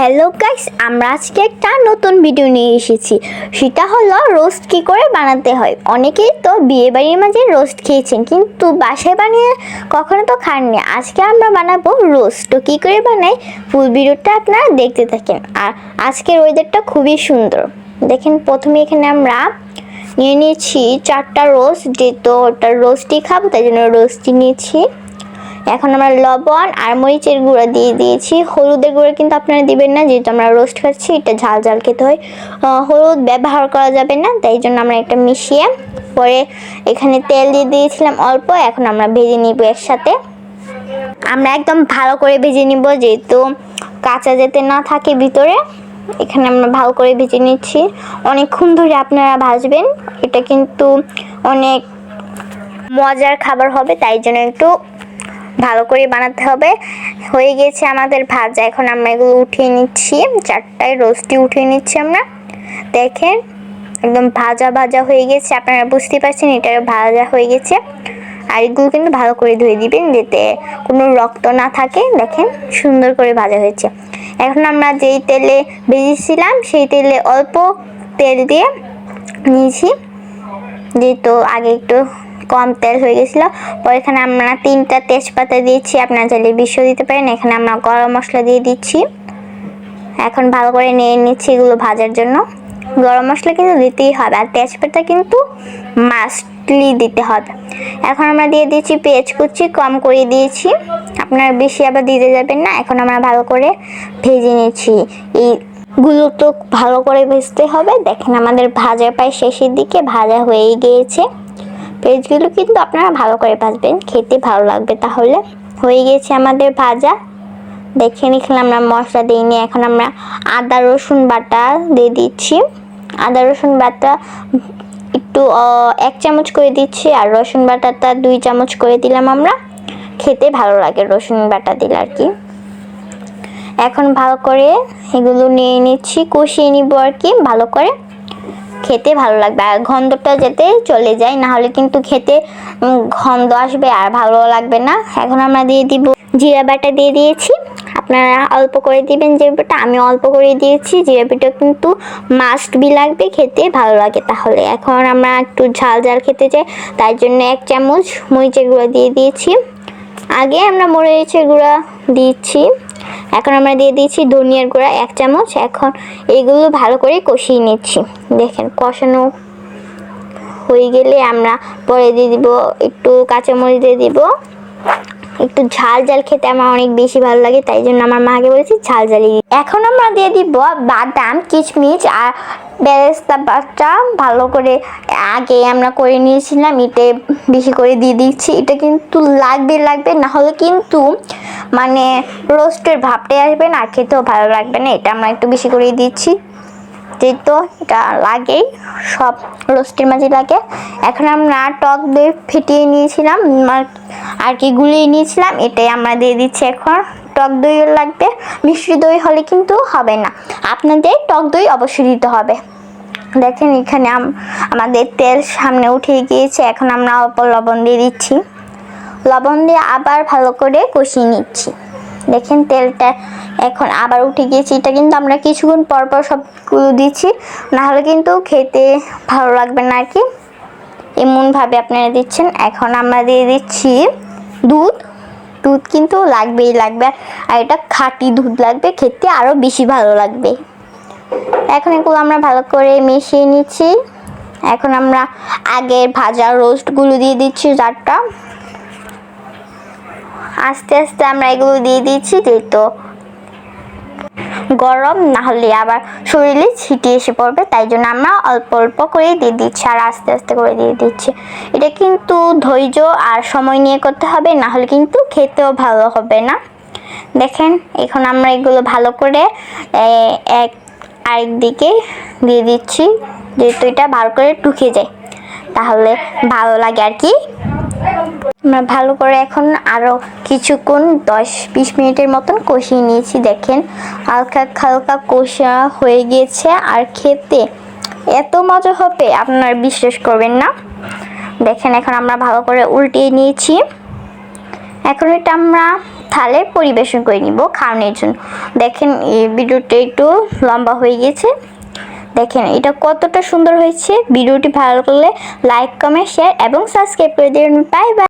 Hello guys, আমরা আজকে একটা নতুন ভিডিও নিয়ে এসেছি। সেটা হলো রোস্ট কী করে বানাতে হয়। অনেকেই তো বিয়ে বাড়ির মাঝে রোস্ট খেয়েছেন, কিন্তু বাসায় বানিয়ে কখনো তো খাননি। আজকে আমরা বানাবো রোস্ট। তো কী করে বানাই ফুল ভিডিওটা আপনারা দেখতে থাকেন। আর আজকের ওয়েদারটা খুবই সুন্দর। দেখেন, প্রথমে এখানে আমরা নিয়ে নিয়েছি 4টা রোস্ট, যেহেতু ওটা রোস্টই খাবো তাই জন্য রোস্টই নিয়েছি। এখন আমরা লবণ আর মরিচের গুঁড়া দিয়ে দিয়েছি। হলুদের গুঁড়া কিন্তু আপনারা দিবেন না, যেহেতু আমরা রোস্ট খাচ্ছি, এটা ঝাল ঝাল খেতে হয়। হলুদ ব্যবহার করা যাবে না, তাই জন্য আমরা একটা মিশিয়ে পরে এখানে তেল দিয়ে দিয়েছিলাম অল্প। এখন আমরা ভেজে নিব একসাথে। আমরা একদম ভালো করে ভেজে নিব, যেহেতু কাঁচা যাতে না থাকে ভিতরে। এখানে আমরা ভালো করে ভেজে নিচ্ছি। অনেকক্ষণ ধরে আপনারা ভাজবেন, এটা কিন্তু অনেক মজার খাবার হবে, তাই জন্য একটু ভালো করে বানাতে হবে। হয়ে গেছে আমাদের ভাজা। এখন আমরা এগুলো উঠিয়ে নিচ্ছি, 4টায় রোস্টই উঠিয়ে নিচ্ছি আমরা। দেখেন, একদম ভাজা ভাজা হয়ে গেছে। আপনারা বুঝতে পারছেন এটা ভাজা হয়ে গেছে। আর এগুলো কিন্তু ভালো করে ধুয়ে দিবেন, যাতে কোনো রক্ত না থাকে। দেখেন, সুন্দর করে ভাজা হয়েছে। এখন আমরা যেই তেলে ভেজেছিলাম সেই তেলে অল্প তেল দিয়ে নিয়েছি, যেহেতু আগে একটু কম তেল হয়ে গেছিলো। পরে এখানে আমরা 3টা তেজপাতা দিয়েছি, আপনারা চাইলে বেশি দিতে পারেন। এখানে আমরা গরম মশলা দিয়ে দিচ্ছি। এখন ভালো করে নিয়ে নিচ্ছি এগুলো ভাজার জন্য। গরম মশলা কিন্তু দিতেই হবে, আর তেজপাতা কিন্তু মাস্টলি দিতে হবে। এখন আমরা দিয়ে দিচ্ছি পেঁয়াজ কুচি, কম করে দিয়েছি, আপনারা বেশি আবার দিতে যাবেন না। এখন আমরা ভালো করে ভেজে নিচ্ছি। এইগুলো তো ভালো করে ভেজতে হবে। দেখেন, আমাদের ভাজা প্রায় শেষের দিকে, ভাজা হয়ে গিয়েছে। পেঁয়াজগুলো কিন্তু আপনারা ভালো করে ভাজবেন, খেতে ভালো লাগবে। তাহলে হয়ে গেছে আমাদের ভাজা। দেখেন, এখানে আমরা মশলা দিইনি। এখন আমরা আদা রসুন বাটা দিয়ে দিচ্ছি। আদা রসুন বাটা একটু 1 চামচ করে দিচ্ছি, আর রসুন বাটাটা 2 চামচ করে দিলাম আমরা। খেতে ভালো লাগে রসুন বাটা দিলে আর কি। এখন ভালো করে এগুলো নিয়ে নিচ্ছি, কষিয়ে নিব আর কি ভালো করে। খেতে ভালো লাগবে, আর গন্ধটা যাতে চলে যায়, না হলে কিন্তু খেতে গন্ধ আসবে আর ভালো লাগবে না। এখন আমরা দিয়ে দিব জিরা বাটা দিয়ে দিয়েছি। আপনারা অল্প করে দিবেন জিরা বাটা, আমি অল্প করে দিয়েছি। জিরা বাটা কিন্তু মাস্ট বি লাগবে, খেতে ভালো লাগে তাহলে। এখন আমরা একটু ঝাল ঝাল খেতে চাই, তাই জন্য 1 চামচ মরিচের গুঁড়া দিয়ে দিয়েছি। আগে আমরা মরিচের গুঁড়া দিচ্ছি, এখন আমরা দিয়ে দিচ্ছি ধনিয়ার গুঁড়া 1 চামচ। এখন এইগুলো ভালো করে কষিয়ে নিচ্ছি। দেখেন, কষানো হয়ে গেলে আমরা পরে দিয়ে দিব একটু কাঁচামরিচ দিয়ে দিব। একটু ঝাল ঝাল খেতে আমার অনেক বেশি ভালো লাগে, তাই জন্য আমার মাকে বলেছি ঝাল ঝালই। এখন আমরা দিয়ে দিব বাদাম, কিশমিশ আর বেরেস্তা বাটা। ভালো করে আগে আমরা করে নিয়েছিলাম, এটা বেশি করে দিয়ে দিচ্ছি। এটা কিন্তু লাগবে, না হলে কিন্তু মানে রোস্টের ভাবটাই আসবে না, খেতেও ভালো লাগবে না। এটা আমরা একটু বেশি করে দিচ্ছি, যেহেতু এটা লাগেই, সব রোস্টের মাঝে লাগে। এখন আমরা টক দই ফেটিয়ে নিয়েছিলাম আর কি গুলিয়ে নিয়েছিলাম, এটাই আমরা দিয়ে দিচ্ছি। এখন টক দইও লাগবে, মিষ্টি দই হলে কিন্তু হবে না, আপনাদের টক দই অবশ্যই দিতে হবে। দেখেন, এখানে আমাদের তেল সামনে উঠে গিয়েছে। এখন আমরা অল্প লবণ দিয়ে দিচ্ছি। লবণ দিয়ে আবার ভালো করে কষিয়ে নিচ্ছি। দেখেন, তেলটা এখন আবার উঠে গিয়েছে। এটা কিন্তু আমরা কিছুক্ষণ পর পর সবগুলো দিচ্ছি, না হলে কিন্তু খেতে ভালো লাগবে না আর কি। এমনভাবে আপনারা দিচ্ছেন। এখন আমরা দিয়ে দিচ্ছি দুধ। দুধ কিন্তু লাগবে, আর এটা খাঁটি দুধ লাগবে, খেতে আরও বেশি ভালো লাগবে। এখন এগুলো আমরা ভালো করে মিশিয়ে নিচ্ছি। এখন আমরা আগের ভাজা রোস্টগুলো দিয়ে দিচ্ছি 4টা। আস্তে আস্তে আমরা এগুলো দিয়ে দিচ্ছি, যেহেতু গরম, না হলে আবার শরীরে ছিটিয়ে এসে পড়বে, তাই জন্য আমরা অল্প অল্প করে দিয়ে দিচ্ছি আর আস্তে আস্তে করে দিয়ে দিচ্ছি। এটা কিন্তু ধৈর্য আর সময় নিয়ে করতে হবে, না হলে কিন্তু খেতেও ভালো হবে না। দেখেন, এখন আমরা এগুলো ভালো করে আরেক দিকে দিয়ে দিচ্ছি, যেহেতু এটা ভালো করে টুকে যায়, তাহলে ভালো লাগে আর কি। আমরা ভালো করে এখন আরও কিছুক্ষণ 10-20 মিনিটের মতন কষিয়ে নিয়েছি। দেখেন, হালকা হালকা কষা হয়ে গিয়েছে, আর খেতে এত মজা হবে আপনারা বিশ্বাস করবেন না। দেখেন, এখন আমরা ভালো করে উল্টিয়ে নিয়েছি। এখন এটা আমরা থালে পরিবেশন করে নিব খাওয়ানোর জন্য। দেখেন এই ভিডিওটা একটু লম্বা হয়ে গেছে, দেখেন এটা কতটা সুন্দর হয়েছে। ভিডিওটি ভালো লাগলে লাইক কমেন্ট শেয়ার এবং সাবস্ক্রাইব করে দিন। Bye bye.